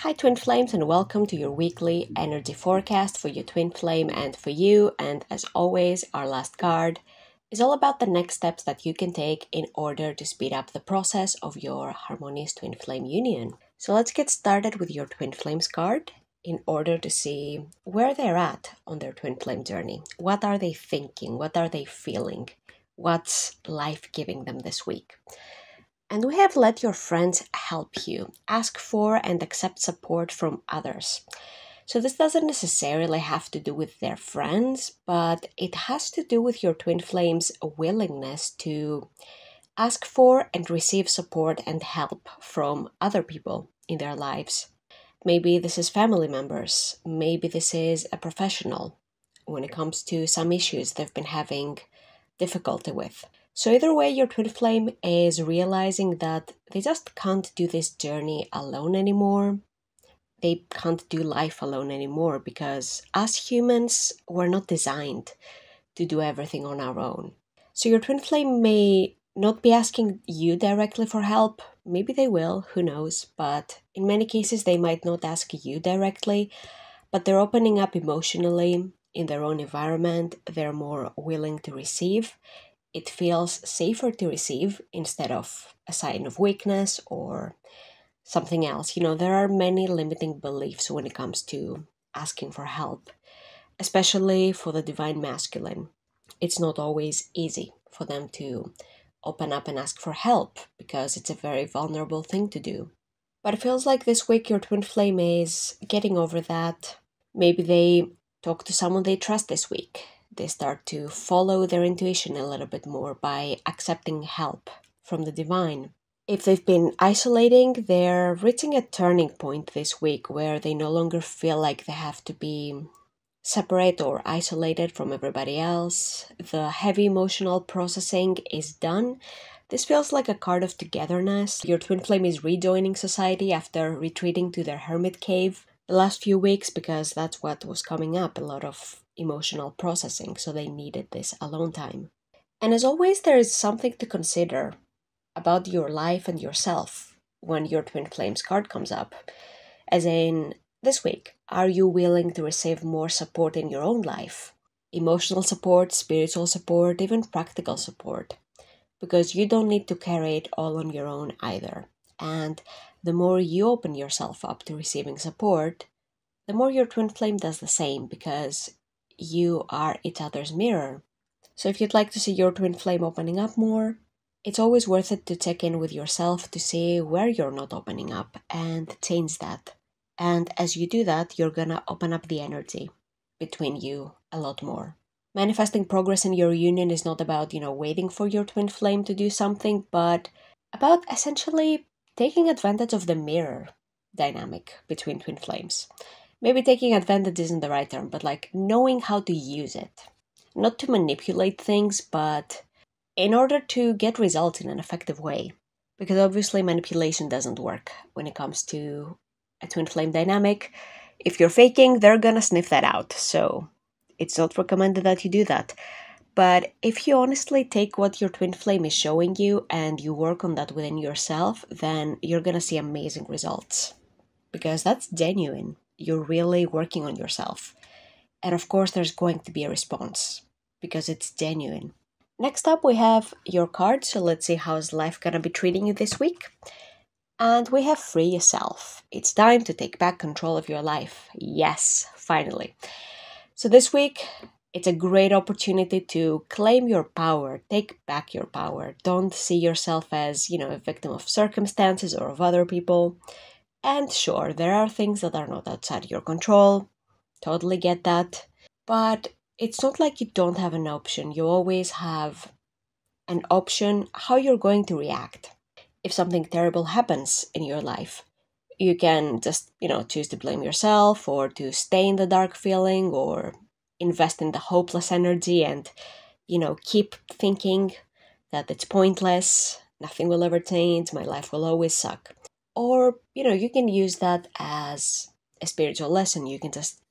Hi Twin Flames, and welcome to your weekly energy forecast for your Twin Flame and for you. And as always, our last card is all about the next steps that you can take in order to speed up the process of your harmonious Twin Flame union. So let's get started with your Twin Flames card in order to see where they're at on their Twin Flame journey. What are they thinking? What are they feeling? What's life giving them this week? And we have let your friends help you. Ask for and accept support from others. So this doesn't necessarily have to do with their friends, but it has to do with your Twin Flame's willingness to ask for and receive support and help from other people in their lives. Maybe this is family members. Maybe this is a professional when it comes to some issues they've been having difficulty with. So either way, your Twin Flame is realizing that they just can't do this journey alone anymore. They can't do life alone anymore because us humans were not designed to do everything on our own. So your Twin Flame may not be asking you directly for help. Maybe they will, who knows. But in many cases, they might not ask you directly, but they're opening up emotionally in their own environment. They're more willing to receive. It feels safer to receive instead of a sign of weakness or something else. There are many limiting beliefs when it comes to asking for help, especially for the divine masculine. It's not always easy for them to open up and ask for help because it's a very vulnerable thing to do. But it feels like this week your Twin Flame is getting over that. Maybe they talk to someone they trust this week. They start to follow their intuition a little bit more by accepting help from the divine. If they've been isolating, they're reaching a turning point this week where they no longer feel like they have to be separate or isolated from everybody else. The heavy emotional processing is done. This feels like a card of togetherness. Your Twin Flame is rejoining society after retreating to their hermit cave the last few weeks because that's what was coming up, a lot of emotional processing, so they needed this alone time. And as always, there is something to consider about your life and yourself when your Twin Flames card comes up. As in, this week, are you willing to receive more support in your own life? Emotional support, spiritual support, even practical support. Because you don't need to carry it all on your own either. And the more you open yourself up to receiving support, the more your Twin Flame does the same because you are each other's mirror. So if you'd like to see your Twin Flame opening up more, it's always worth it to check in with yourself to see where you're not opening up and change that. And as you do that, you're gonna open up the energy between you a lot more. Manifesting progress in your union is not about, waiting for your Twin Flame to do something, but about essentially taking advantage of the mirror dynamic between Twin Flames. Maybe taking advantage isn't the right term, but like knowing how to use it. Not to manipulate things, but in order to get results in an effective way. Because obviously manipulation doesn't work when it comes to a Twin Flame dynamic. If you're faking, they're gonna sniff that out. So it's not recommended that you do that. But if you honestly take what your Twin Flame is showing you and you work on that within yourself, then you're gonna see amazing results. Because that's genuine. You're really working on yourself. And of course, there's going to be a response because it's genuine. Next up, we have your card. So let's see how's life gonna be treating you this week. And we have free yourself. It's time to take back control of your life. Yes, finally. So this week, it's a great opportunity to claim your power, take back your power. Don't see yourself as, a victim of circumstances or of other people. And sure, there are things that are not outside your control. Totally get that. But it's not like you don't have an option. You always have an option how you're going to react. If something terrible happens in your life, you can just, choose to blame yourself or to stay in the dark feeling or invest in the hopeless energy and, keep thinking that it's pointless, nothing will ever change, my life will always suck. Or, you can use that as a spiritual lesson. You can just,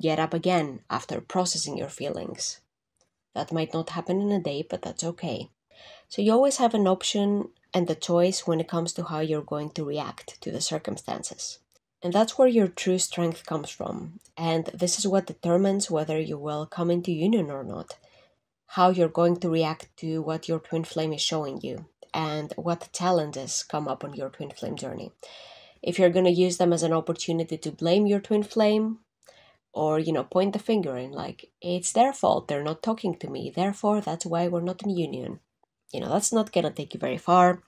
get up again after processing your feelings. That might not happen in a day, but that's okay. So you always have an option and the choice when it comes to how you're going to react to the circumstances. And that's where your true strength comes from. And this is what determines whether you will come into union or not, how you're going to react to what your twin flame is showing you, and what challenges come up on your twin flame journey. If you're going to use them as an opportunity to blame your twin flame, or, point the finger and like, it's their fault, they're not talking to me, therefore that's why we're not in union. That's not going to take you very far.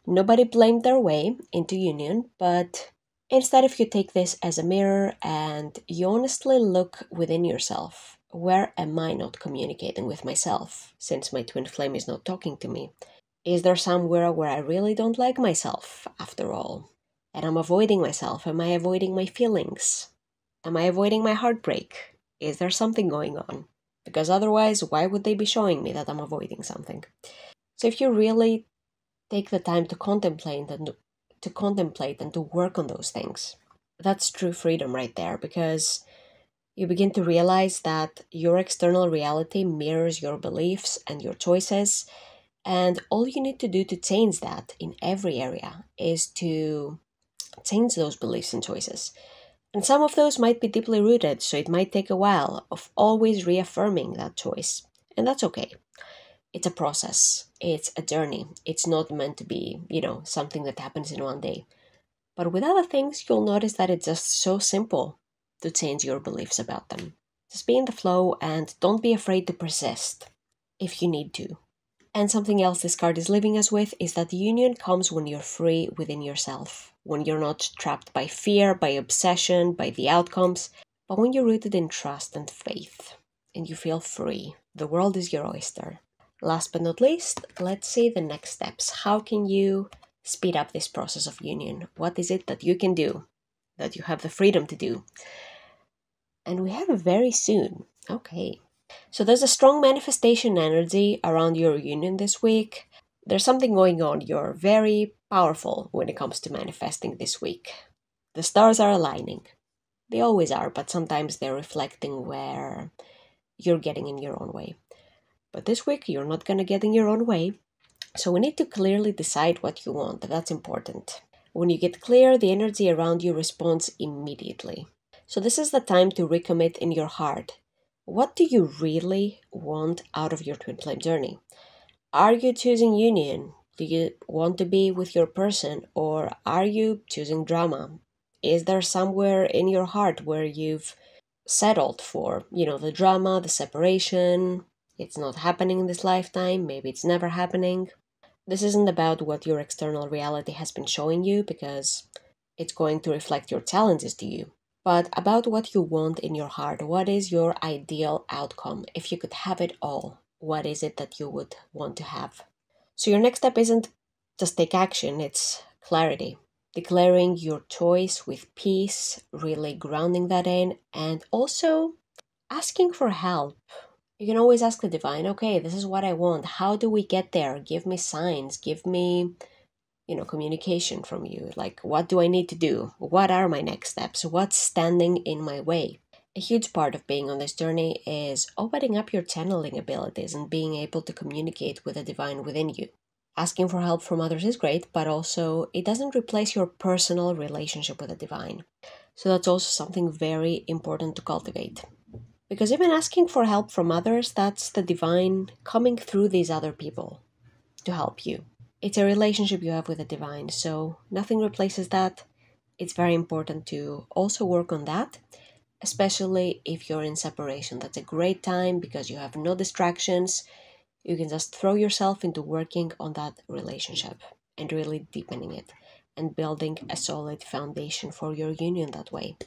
Nobody blamed their way into union, but instead, if you take this as a mirror and you honestly look within yourself, where am I not communicating with myself since my twin flame is not talking to me? Is there somewhere where I really don't like myself after all? And I'm avoiding myself. Am I avoiding my feelings? Am I avoiding my heartbreak? Is there something going on? Because otherwise, why would they be showing me that I'm avoiding something? So if you really take the time to contemplate and to work on those things, that's true freedom right there, because you begin to realize that your external reality mirrors your beliefs and your choices, and all you need to do to change that in every area is to change those beliefs and choices. And some of those might be deeply rooted, so it might take a while of always reaffirming that choice, and that's okay. It's a process, it's a journey. It's not meant to be, something that happens in one day. But with other things, you'll notice that it's just so simple to change your beliefs about them. Just be in the flow and don't be afraid to persist if you need to. And something else this card is leaving us with is that the union comes when you're free within yourself, when you're not trapped by fear, by obsession, by the outcomes, but when you're rooted in trust and faith and you feel free. The world is your oyster. Last but not least, let's see the next steps. How can you speed up this process of union? What is it that you can do, that you have the freedom to do? And we have very soon. Okay. So there's a strong manifestation energy around your union this week. There's something going on. You're very powerful when it comes to manifesting this week. The stars are aligning. They always are, but sometimes they're reflecting where you're getting in your own way. But this week, you're not going to get in your own way. So we need to clearly decide what you want. That's important. When you get clear, the energy around you responds immediately. So this is the time to recommit in your heart. What do you really want out of your twin flame journey? Are you choosing union? Do you want to be with your person, or are you choosing drama? Is there somewhere in your heart where you've settled for, the drama, the separation? It's not happening in this lifetime. Maybe it's never happening. This isn't about what your external reality has been showing you, because it's going to reflect your challenges to you, but about what you want in your heart. What is your ideal outcome? If you could have it all, what is it that you would want to have? So your next step isn't just take action, it's clarity. Declaring your choice with peace, really grounding that in, and also asking for help. You can always ask the divine, okay, this is what I want. How do we get there? Give me signs, give me, communication from you. Like, what do I need to do? What are my next steps? What's standing in my way? A huge part of being on this journey is opening up your channeling abilities and being able to communicate with the divine within you. Asking for help from others is great, but also it doesn't replace your personal relationship with the divine. So that's also something very important to cultivate. Because even asking for help from others, that's the divine coming through these other people to help you. It's a relationship you have with the divine, so nothing replaces that. It's very important to also work on that, especially if you're in separation. That's a great time because you have no distractions. You can just throw yourself into working on that relationship and really deepening it and building a solid foundation for your union that way.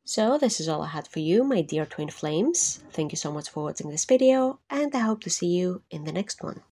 So this is all I had for you, my dear twin flames. Thank you so much for watching this video, and I hope to see you in the next one.